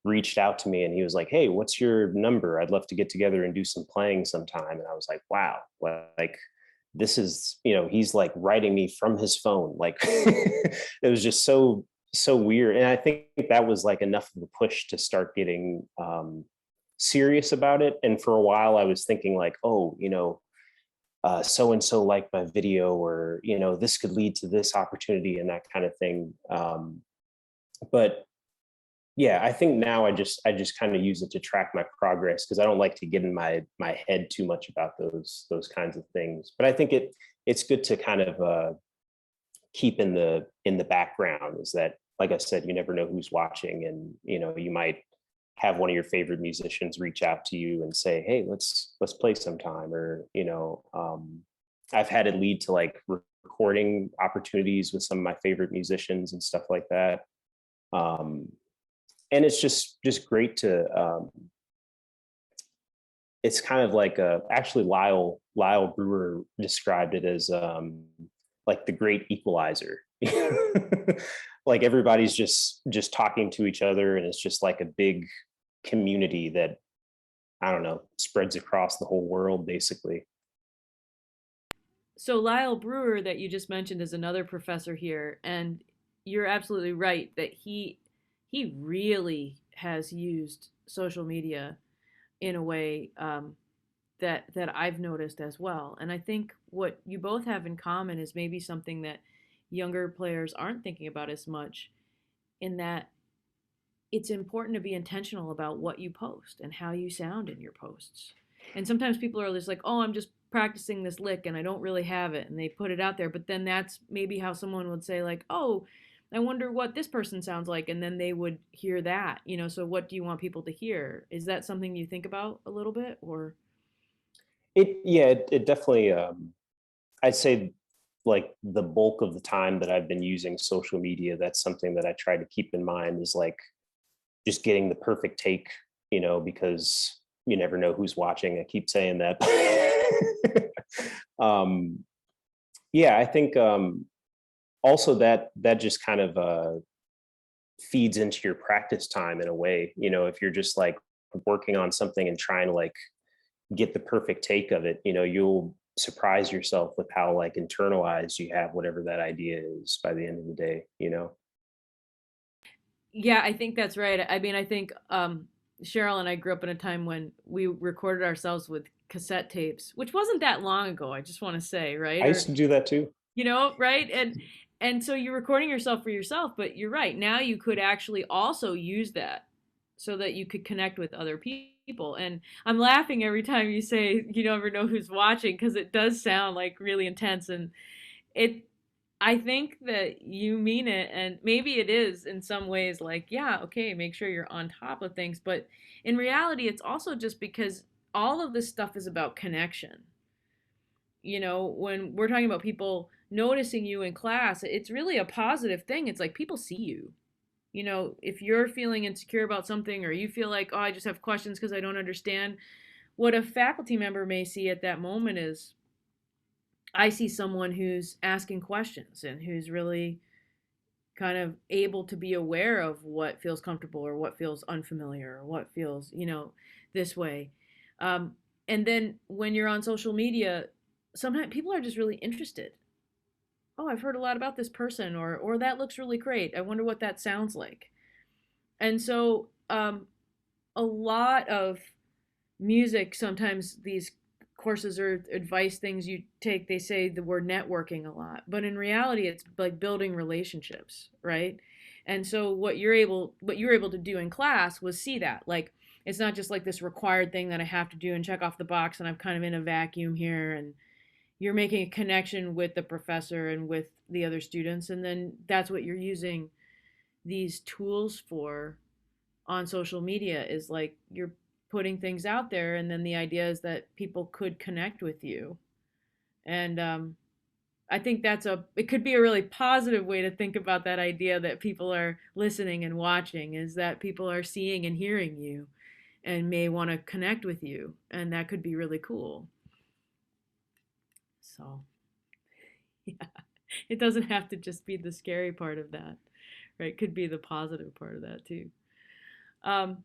reached out to me and he was like, "Hey, what's your number? I'd love to get together and do some playing sometime." And I was like, wow, like this is, he's like writing me from his phone. Like it was just so weird. And I think that was like enough of a push to start getting serious about it. And for a while I was thinking like, oh, so and so liked my video, or this could lead to this opportunity and that kind of thing. But yeah, I think now I just kind of use it to track my progress, because I don't like to get in my head too much about those kinds of things. But I think it's good to kind of keep in the background, is that, like I said, you never know who's watching, and you might have one of your favorite musicians reach out to you and say, "Hey, let's play sometime," or I've had it lead to like recording opportunities with some of my favorite musicians and stuff like that. And it's just great to it's kind of like actually Lyle Brewer described it as like the great equalizer. Like everybody's just talking to each other, and it's just like a big community that, I don't know, spreads across the whole world basically. So Lyle Brewer that you just mentioned is another professor here, and you're absolutely right that he really has used social media in a way that I've noticed as well. And I think what you both have in common is maybe something that younger players aren't thinking about as much, in that it's important to be intentional about what you post and how you sound in your posts. And sometimes people are just like, "Oh, I'm just practicing this lick and I don't really have it," and they put it out there. But then that's maybe how someone would say like, "Oh, I wonder what this person sounds like," and then they would hear that. So what do you want people to hear? Is that something you think about a little bit, or? It definitely, I'd say like the bulk of the time that I've been using social media, that's something that I try to keep in mind, is like just getting the perfect take, because you never know who's watching. I keep saying that. um, yeah, I think also that just kind of feeds into your practice time in a way. If you're just like working on something and trying to like get the perfect take of it, you'll surprise yourself with how like internalized you have whatever that idea is by the end of the day. Yeah, I think that's right. I mean, I think Cheryl and I grew up in a time when we recorded ourselves with cassette tapes, which wasn't that long ago. I just want to say, right? I used to do that too. Right? And so you're recording yourself for yourself, but you're right. Now you could actually also use that so that you could connect with other people. And I'm laughing every time you say you never know who's watching, because it does sound like really intense, and it I think that you mean it, and maybe it is in some ways like, yeah, okay, make sure you're on top of things, but in reality it's also just because all of this stuff is about connection. When we're talking about people noticing you in class, it's really a positive thing. It's like people see you. If you're feeling insecure about something, or you feel like, oh, I just have questions because I don't understand, what a faculty member may see at that moment is, I see someone who's asking questions and who's really kind of able to be aware of what feels comfortable or what feels unfamiliar or what feels, this way. Um, and then when you're on social media, sometimes people are just really interested. Oh, I've heard a lot about this person, or that looks really great. I wonder what that sounds like. And so a lot of music, sometimes these courses or advice things you take, they say the word networking a lot, but in reality it's like building relationships, right? And so what you're able to do in class was see that, like, it's not just like this required thing that I have to do and check off the box and I'm kind of in a vacuum here, and you're making a connection with the professor and with the other students, and then that's what you're using these tools for on social media, is like you're putting things out there, and then the idea is that people could connect with you. And I think it could be a really positive way to think about that idea that people are listening and watching, is that people are seeing and hearing you and may want to connect with you, and that could be really cool. So yeah, it doesn't have to just be the scary part of that, right? It could be the positive part of that too. um,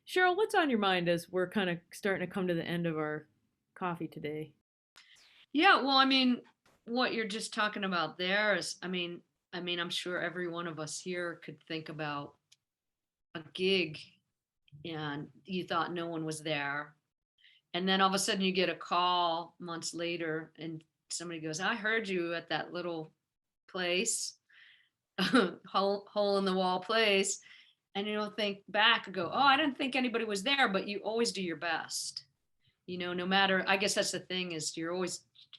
Cheryl, what's on your mind as we're kind of starting to come to the end of our coffee today? Yeah, well, I mean, what you're just talking about there is, I'm sure every one of us here could think about a gig and you thought no one was there. And then all of a sudden you get a call months later and somebody goes, I heard you at that little place, hole in the wall place. And you don't think back and go, oh, I didn't think anybody was there, but you always do your best. No matter, I guess that's the thing, is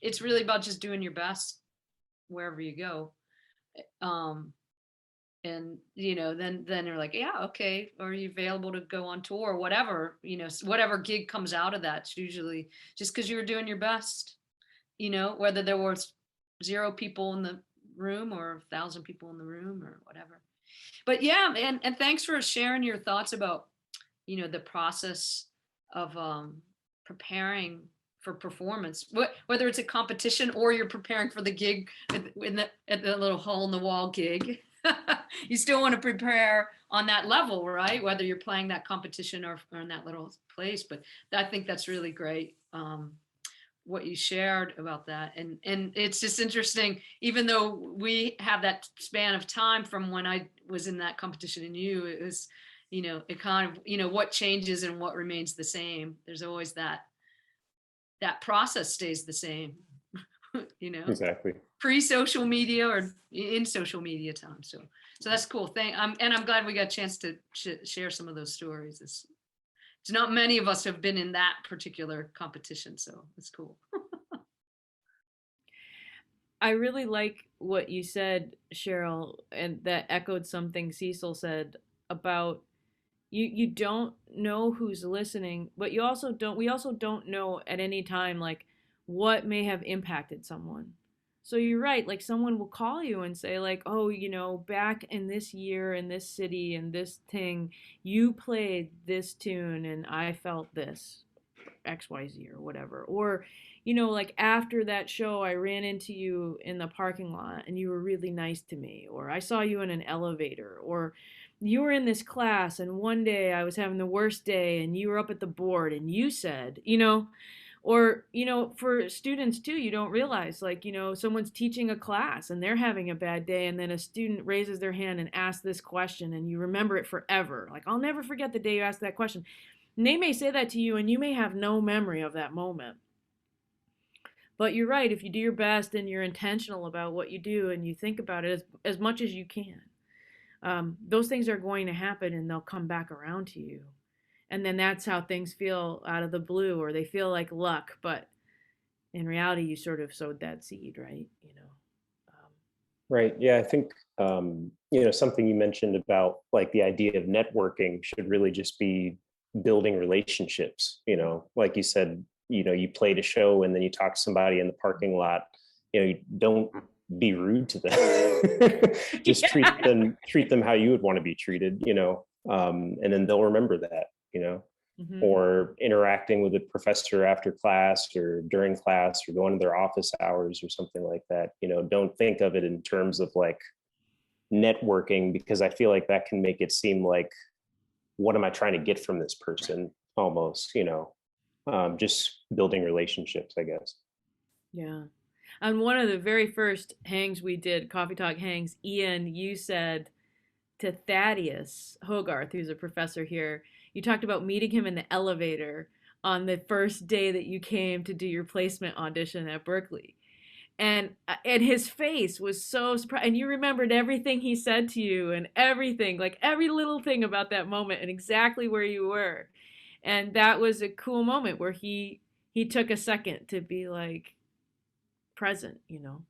it's really about just doing your best wherever you go. And then they're like, yeah, okay, are you available to go on tour or whatever, whatever gig comes out of that. It's usually just because you were doing your best, whether there was 0 people in the room or 1,000 people in the room or whatever. But yeah, and thanks for sharing your thoughts about the process of preparing for performance, whether it's a competition or you're preparing for the gig at the little hole in the wall gig. You still want to prepare on that level, right? Whether you're playing that competition or in that little place. But I think that's really great, what you shared about that. And it's just interesting, even though we have that span of time from when I was in that competition and it was, it kind of, what changes and what remains the same. There's always that process stays the same, Exactly. pre-social media or in social media time. So that's cool. And I'm glad we got a chance to share some of those stories. It's not many of us have been in that particular competition, so it's cool. I really like what you said, Cheryl, and that echoed something Cecil said about you don't know who's listening, but we also don't know at any time, like, what may have impacted someone. So you're right, like someone will call you and say, like, oh, back in this year in this city and this thing, you played this tune and I felt this XYZ or whatever. Or, like after that show, I ran into you in the parking lot and you were really nice to me. Or I saw you in an elevator. Or you were in this class and one day I was having the worst day and you were up at the board and you said, or, for students too, you don't realize, like, someone's teaching a class and they're having a bad day, and then a student raises their hand and asks this question and you remember it forever. Like, I'll never forget the day you asked that question. And they may say that to you and you may have no memory of that moment. But you're right, if you do your best and you're intentional about what you do and you think about it as much as you can, those things are going to happen and they'll come back around to you. And then that's how things feel out of the blue, or they feel like luck, but in reality you sort of sowed that seed, right? Right. Yeah, I think something you mentioned about like the idea of networking should really just be building relationships, like you said, you played a show and then you talk to somebody in the parking lot, you don't be rude to them. Just Yeah. treat them how you would want to be treated, and then they'll remember that, Hmm. or interacting with a professor after class or during class or going to their office hours or something like that. Don't think of it in terms of like networking, because I feel like that can make it seem like, what am I trying to get from this person almost, just building relationships, I guess. Yeah. On one of the very first hangs we did, Coffee Talk hangs, Ian, you said to Thaddeus Hogarth, who's a professor here, you talked about meeting him in the elevator on the first day that you came to do your placement audition at Berklee. And his face was so surprised, and you remembered everything he said to you and everything, like every little thing about that moment and exactly where you were. And that was a cool moment where he took a second to be like present, you know.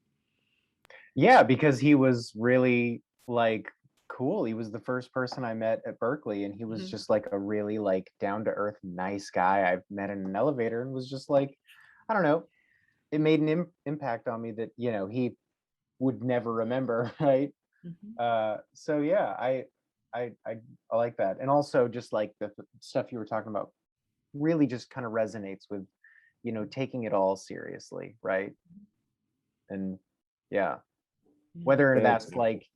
Yeah, because he was really like cool. He was the first person I met at Berkeley, and he was Mhm. just like a really like down to earth, nice guy I met in an elevator, and was just like, I don't know, it made an impact on me that he would never remember, right? Mhm. So yeah, I like that, and also just like the stuff you were talking about really just kind of resonates with taking it all seriously, right? And yeah, Yeah. whether Thanks. that's like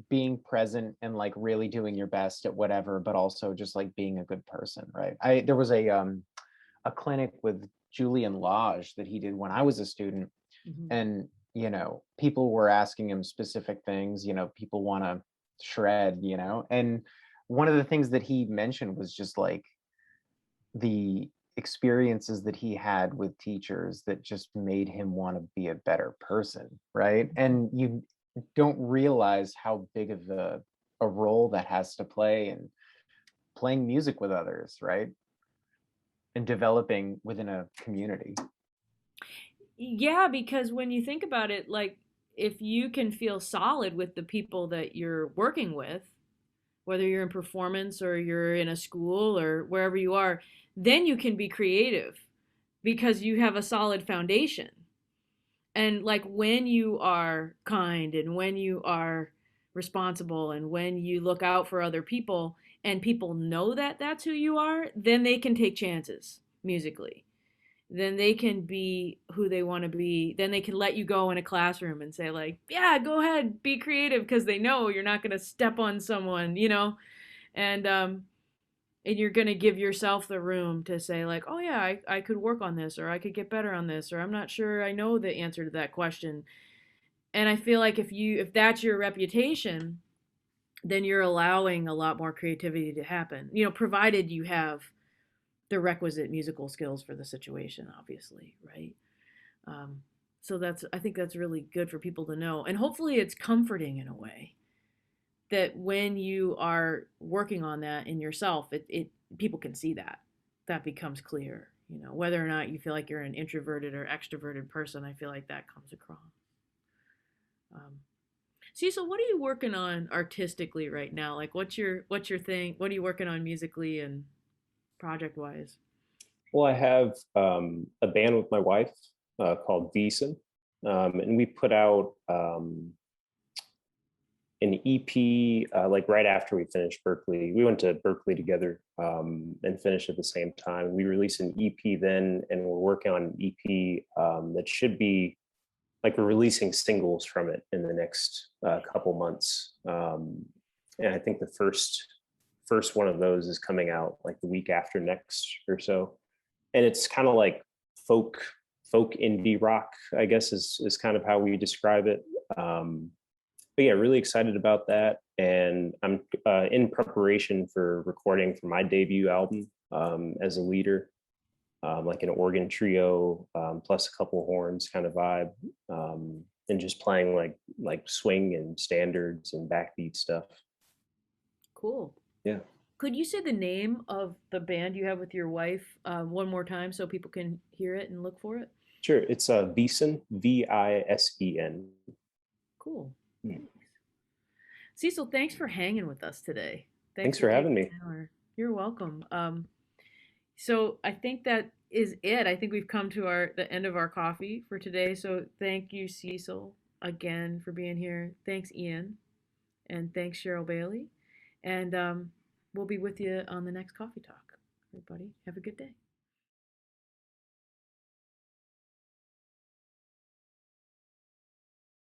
being present and like really doing your best at whatever, but also just like being a good person, right? There was a clinic with Julian Lage that he did when I was a student, Mhm. and people were asking him specific things. People want to shred, and one of the things that he mentioned was just like the experiences that he had with teachers that just made him want to be a better person, right? And you don't realize how big of a role that has to play in playing music with others, right? And developing within a community. Yeah, because when you think about it, like if you can feel solid with the people that you're working with, whether you're in performance or you're in a school or wherever you are, then you can be creative because you have a solid foundation. And like when you are kind and when you are responsible and when you look out for other people and people know that that's who you are, then they can take chances musically. Then they can be who they want to be. Then they can let you go in a classroom and say like, "Yeah, go ahead, be creative," because they know you're not going to step on someone, you know? And and you're going to give yourself the room to say like, oh yeah, I could work on this, or I could get better on this, or I'm not sure I know the answer to that question. And I feel like if that's your reputation, then you're allowing a lot more creativity to happen, you know, provided you have the requisite musical skills for the situation, obviously, right? um, so that's, I think that's really good for people to know, and hopefully it's comforting in a way that when you are working on that in yourself, it people can see that that becomes clear. You know, whether or not you feel like you're an introverted or extroverted person, I feel like that comes across. Um, Cecil, what are you working on artistically right now? Like, what's your thing? What are you working on musically and project wise? Well, I have a band with my wife called Beeson, and we put out an EP like right after we finished Berklee. We went to Berklee together and finished at the same time. We released an EP then, and we're working on an EP that should be like, we're releasing singles from it in the next couple months. And I think the first one of those is coming out like the week after next or so. And it's kind of like folk folk indie rock, I guess is kind of how we describe it. But yeah, really excited about that. And I'm in preparation for recording for my debut album as a leader, like an organ trio plus a couple horns kind of vibe, and just playing like swing and standards and backbeat stuff. Cool. Yeah, Could you say the name of the band you have with your wife one more time so people can hear it and look for it? sure. It's Visen, Visen. Cool. Thanks. Cecil, thanks for hanging with us today. Thanks Thanks for for taking having me. an hour. You're welcome. So I think that is it. I think we've come to the end of our coffee for today. So thank you, Cecil, again for being here. Thanks, Ian, and thanks, Cheryl Bailey. And we'll be with you on the next coffee talk. Everybody, have a good day.